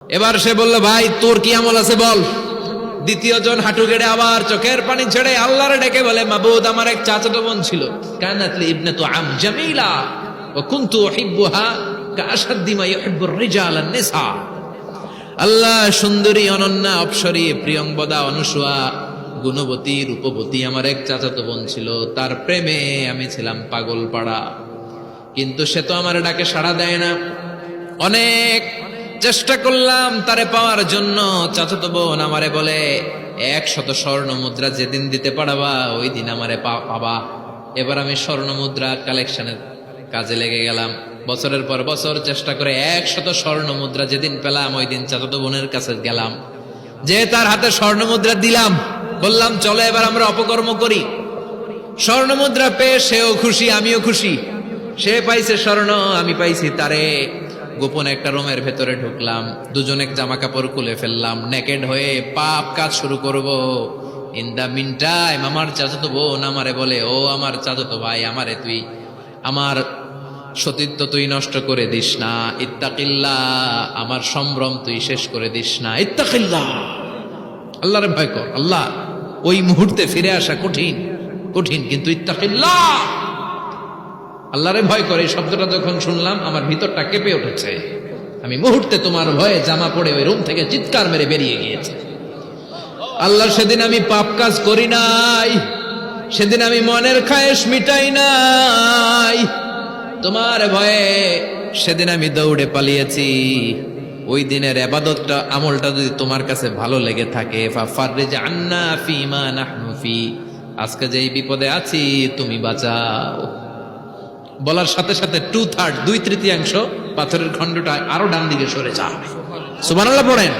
এবার সে বলল, ভাই তোর কি আমল আছে বল। দ্বিতীয় জন হাঁটু গেড়ে আবার চোখের পানি ছেড়ে আল্লাহরে ডেকে বলে, মাবুদ আমার এক চাচাতো বোন ছিল, কানাতলি ইবনাতু আম জামিলা ওয়া কুনতু উহিব্বুহা কাআশাদ্দি মা ইউহিব্বুর রিজাল আন-নিসা। আল্লাহ, সুন্দরী, অনন্যা, অপ্সরী, প্রিয়ংবদা, অনুসুয়া, গুণবতী, রূপবতী আমার এক চাচাতো বোন ছিল, তার প্রেমে আমি ছিলাম পাগল পাড়া, কিন্তু সে তো আমার ডাকে সাড়া দেয় না। অনেক চেষ্টা করলাম তারে পাওয়ার জন্য। চাচাতো বোন আমারে বলে, 100 স্বর্ণ মুদ্রা যেদিন দিতে পারবা ওই দিন আমারে পাবা। এবার আমি স্বর্ণ মুদ্রা কালেকশনের কাজে লেগে গেলাম। বছরের পর বছর চেষ্টা করে 100 স্বর্ণ মুদ্রা যেদিন পেলাম ওই দিন চাচাতো বোনের কাছে গেলাম, যে তার হাতে স্বর্ণ মুদ্রা দিলাম, বললাম চলো এবার আমরা অপকর্ম করি। স্বর্ণ মুদ্রা পেয়ে সেও খুশি, আমিও খুশি। সে পাইছে স্বর্ণ, আমি পাইছি তারে। গোপনে একটা রুমের ভেতরে ঢুকলাম, দুজনে জামা কাপড় খুলে ফেললাম, নেকেড হয়ে পাপ কাজ শুরু করব। ইন দা মিন টাইম আমার চাচাতো বোন আমারে বলে, ও আমার চাচাতো ভাই, আমারে তুই আমার সতীত্ব তুই নষ্ট করে দিস না, ইত্তাকিল্লাহ, আমার সম্ভ্রম তুই শেষ করে দিস না, ইত্তাকিল্লাহ, আল্লাহরে ভয় কর। আল্লাহ, ওই মুহূর্তে ফিরে আসা কঠিন কঠিন, কিন্তু ইত্তাকিল্লাহ, আল্লাহরে ভয় করে, এই শব্দটা যখন শুনলাম আমার ভিতরটা কেঁপে উঠেছে। আমি মুহূর্তে তোমার ভয়ে জামা পড়ে ওই রুম থেকে চিৎকার মেরে বেরিয়ে গিয়েছে। আল্লাহ, সেদিন আমি পাপ কাজ করি নাই, সেদিন আমি মনের খায়েশ মিটাই নাই, তোমার ভয়ে সেদিন আমি দৌড়ে পালিয়েছি। ওই দিনের ইবাদতটা, আমলটা যদি তোমার কাছে ভালো লেগে থাকে, ফাফাররিজ আন্না ফিমা নাহনু ফি, আজকে যেই বিপদে আছি তুমি বাঁচাও। বলার সাথে সাথে 2/3 পাথরের খণ্ডটা আরো ডান দিকে সরে যায়। সুবহানাল্লাহ পড়েন।